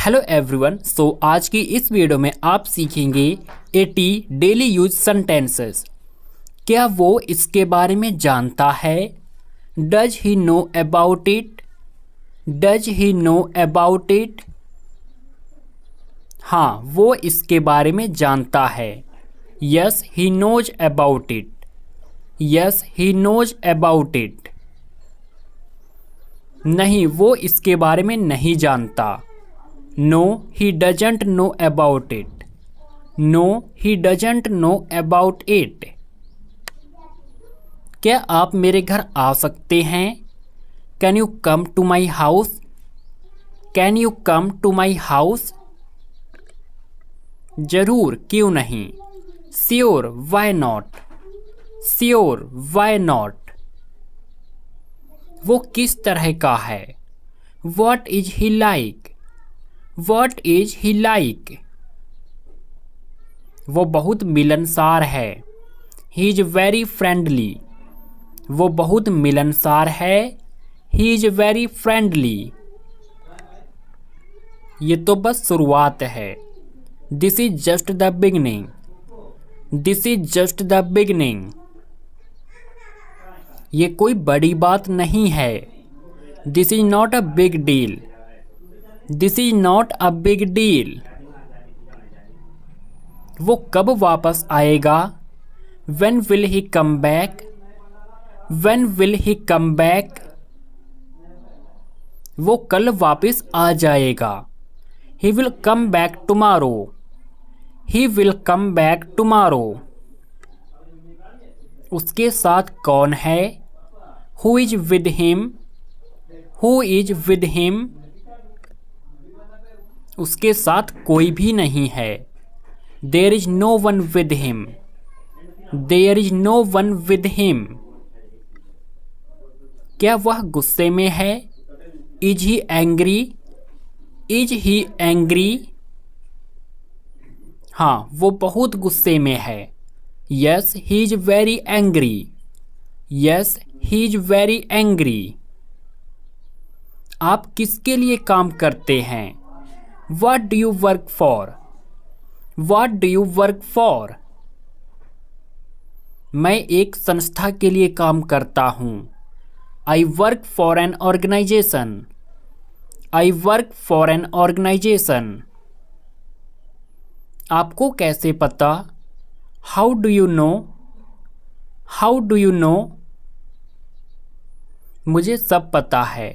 Hello everyone. आज की इस वीडियो में आप सीखेंगे 80 डेली यूज सेंटेंसेस। क्या वो इसके बारे में जानता है? Does he know about it? Does he know about it? हाँ, वो इसके बारे में जानता है। Yes he knows about it. Yes he knows about it. नहीं, वो इसके बारे में नहीं जानता। No he doesn't know about it. No he doesn't know about it. क्या आप मेरे घर आ सकते हैं? Can you come to my house? Can you come to my house? जरूर, क्यों नहीं। Sure, why not? Sure, why not? वो किस तरह का है? What is he like? What is he like? वो बहुत मिलनसार है। He is very friendly. वो बहुत मिलनसार है। He is very friendly. ये तो बस शुरुआत है। This is just the beginning. This is just the beginning. ये कोई बड़ी बात नहीं है। This is not a big deal. This is not a big deal. वो कब वापस आएगा? When will he come back? When will he come back? वो कल वापस आ जाएगा। He will come back tomorrow. He will come back tomorrow. उसके साथ कौन है? Who is with him? Who is with him? उसके साथ कोई भी नहीं है। There is no one with him. There is no one with him. क्या वह गुस्से में है? Is he angry? Is he angry? हाँ, वो बहुत गुस्से में है। Yes, he is very angry. Yes, he is very angry. आप किसके लिए काम करते हैं? What do you work for? What do you work for? मैं एक संस्था के लिए काम करता हूँ। I work for an organization. I work for an organization. आपको कैसे पता? How do you know? How do you know? मुझे सब पता है।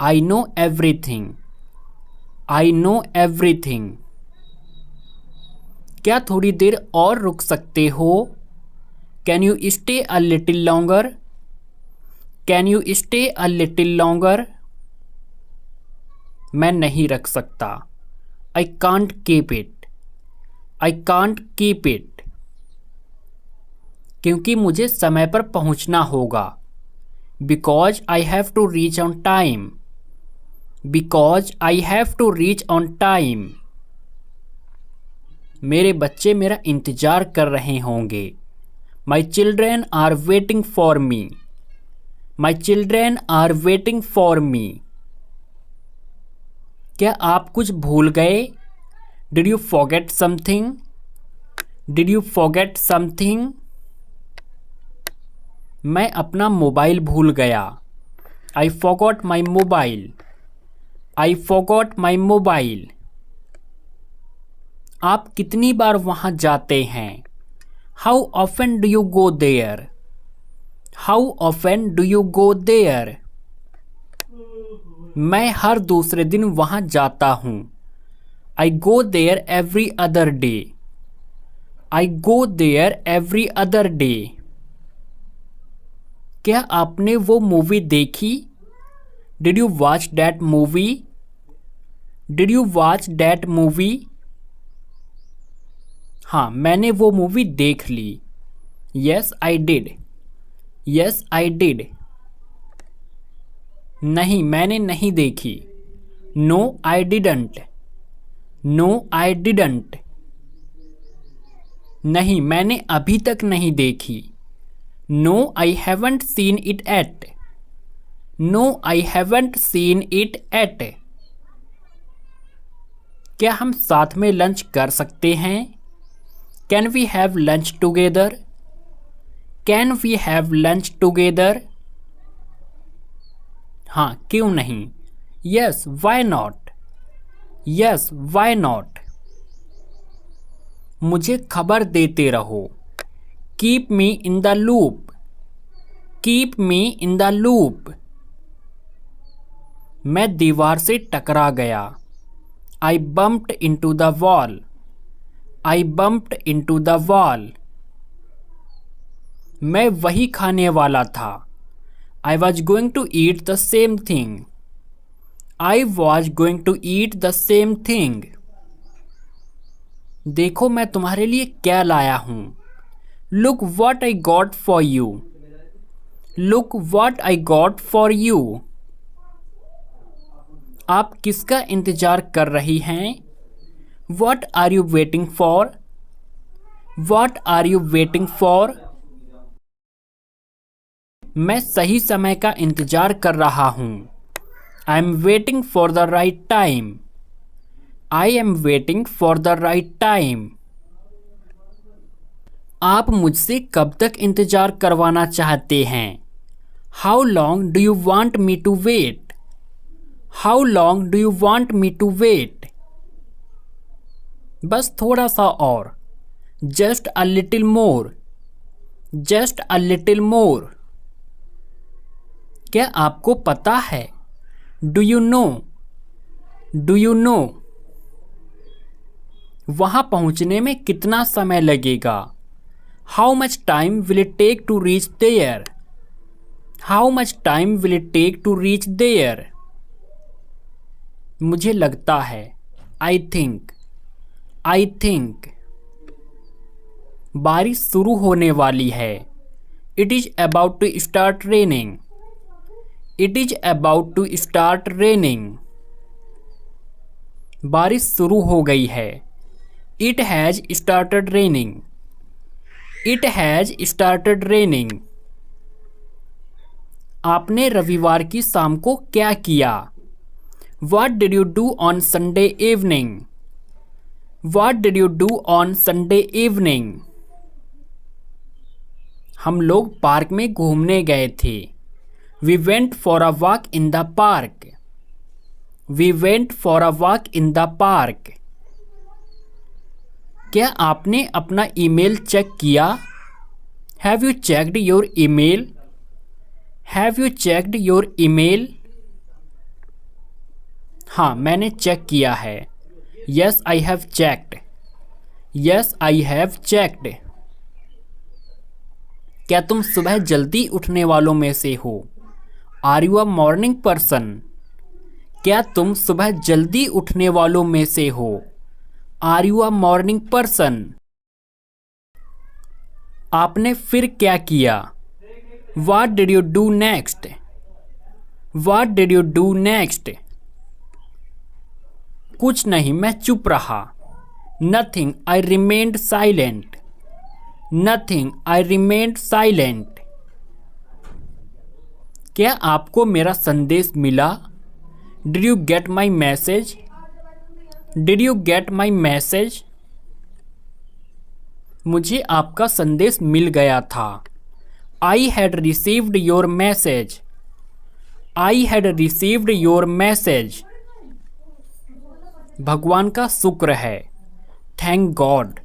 I know everything. I know everything. क्या थोड़ी देर और रुक सकते हो? Can you stay a little longer? Can you stay a little longer? मैं नहीं रख सकता। I can't keep it. I can't keep it. क्योंकि मुझे समय पर पहुंचना होगा। Because I have to reach on time. Because I have to reach on time. मेरे बच्चे मेरा इंतजार कर रहे होंगे। My children are waiting for me. My children are waiting for me. क्या आप कुछ भूल गए? Did you forget something? Did you forget something? मैं अपना मोबाइल भूल गया। I forgot my mobile. I forgot my mobile. आप कितनी बार वहां जाते हैं? How often do you go there? How often do you go there? मैं हर दूसरे दिन वहां जाता हूं। I go there every other day. I go there every other day. क्या आपने वो मूवी देखी? Did you watch that movie? Did you watch that movie? हाँ, मैंने वो मूवी देख ली। Yes, I did. Yes, I did. नहीं, मैंने नहीं देखी। No, I didn't. No, I didn't. नहीं, मैंने अभी तक नहीं देखी। No, I haven't seen it yet. No, I haven't seen it yet. क्या हम साथ में लंच कर सकते हैं? Can we have lunch together? Can we have lunch together? हाँ, क्यों नहीं? Yes, why not? Yes, why not? मुझे खबर देते रहो। Keep me in the loop. Keep me in the loop. मैं दीवार से टकरा गया। I bumped into the wall. I bumped into the wall. मैं वही खाने वाला था। I was going to eat the same thing. I was going to eat the same thing. देखो मैं तुम्हारे लिए क्या लाया हूं। Look what I got for you. Look what I got for you. आप किसका इंतजार कर रही हैं? What are you waiting for? What are you waiting for? मैं सही समय का इंतजार कर रहा हूं। I am waiting for the right time. I am waiting for the right time. आप मुझसे कब तक इंतजार करवाना चाहते हैं? How long do you want me to wait? How long do you want me to wait? बस थोड़ा सा और। Just a little more. Just a little more. क्या आपको पता है? Do you know? Do you know? वहां पहुंचने में कितना समय लगेगा? How much time will it take to reach there? How much time will it take to reach there? मुझे लगता है। I think. I think. बारिश शुरू होने वाली है। It is about to start raining. It is about to start raining. बारिश शुरू हो गई है। It has started raining. It has started raining. आपने रविवार की शाम को क्या किया? What did you do on Sunday evening? What did you do on Sunday evening? हम लोग पार्क में घूमने गए थे। We went for a walk in the park. We went for a walk in the park. क्या आपने अपना email check किया? Have you checked your email? Have you checked your email? हाँ, मैंने चेक किया है। Yes I have checked. Yes I have checked. क्या तुम सुबह जल्दी उठने वालों में से हो? Are you a morning person? क्या तुम सुबह जल्दी उठने वालों में से हो? Are you a morning person? आपने फिर क्या किया? What did you do next? What did you do next? कुछ नहीं, मैं चुप रहा। Nothing, I remained silent. Nothing, I remained silent. क्या आपको मेरा संदेश मिला? Did you get my message? Did you get my message? मुझे आपका संदेश मिल गया था। I had received your message. I had received your message. भगवान का शुक्र है। Thank God.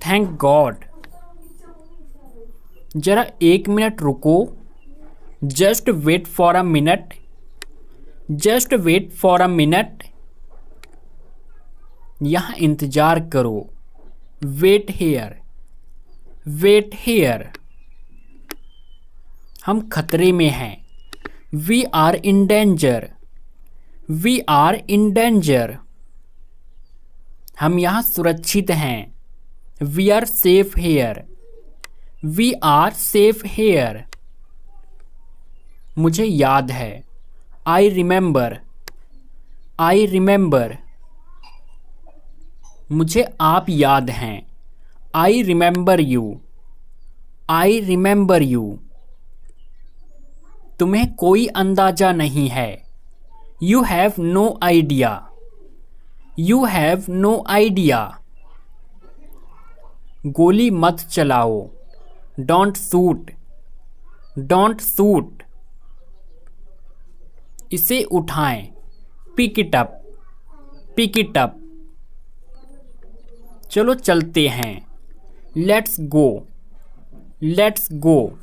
Thank God. जरा 1 मिनट रुको। Just wait for a minute. Just wait for a minute. यहां इंतजार करो। Wait here. Wait here. हम खतरे में हैं। We are in danger. We are in danger. हम यहाँ सुरक्षित हैं। We are safe here. We are safe here. मुझे याद है। I remember. I remember. मुझे आप याद हैं। I remember you. I remember you. तुम्हें कोई अंदाजा नहीं है। You have no idea. You have no idea. गोली मत चलाओ। Don't shoot. Don't shoot. इसे उठाएं। Pick it up. Pick it up. चलो चलते हैं। Let's go. Let's go.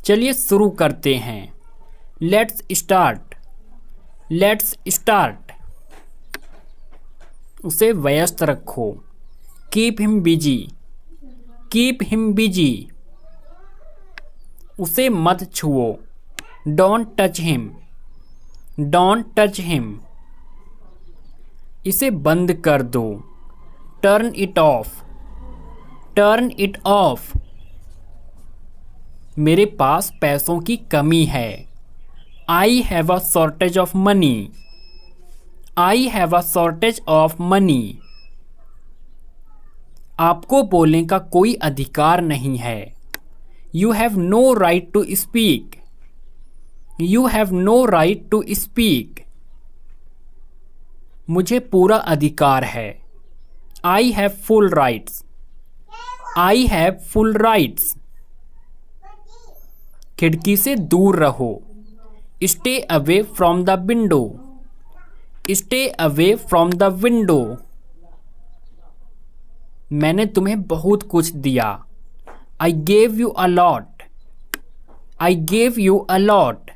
चलिए शुरू करते हैं। Let's start. Let's start. उसे व्यस्त रखो। Keep him busy. Keep him busy. उसे मत छुओ। Don't touch him. Don't touch him. इसे बंद कर दो। Turn it off. Turn it off. मेरे पास पैसों की कमी है। I have a shortage of money. I have a shortage of money. आपको बोलने का कोई अधिकार नहीं है। You have no right to speak. You have no right to speak. मुझे पूरा अधिकार है। I have full rights. I have full rights. खिड़की से दूर रहो। Stay away from the window. Stay away from the window. मैंने तुम्हें बहुत कुछ दिया। I gave you a lot. I gave you a lot.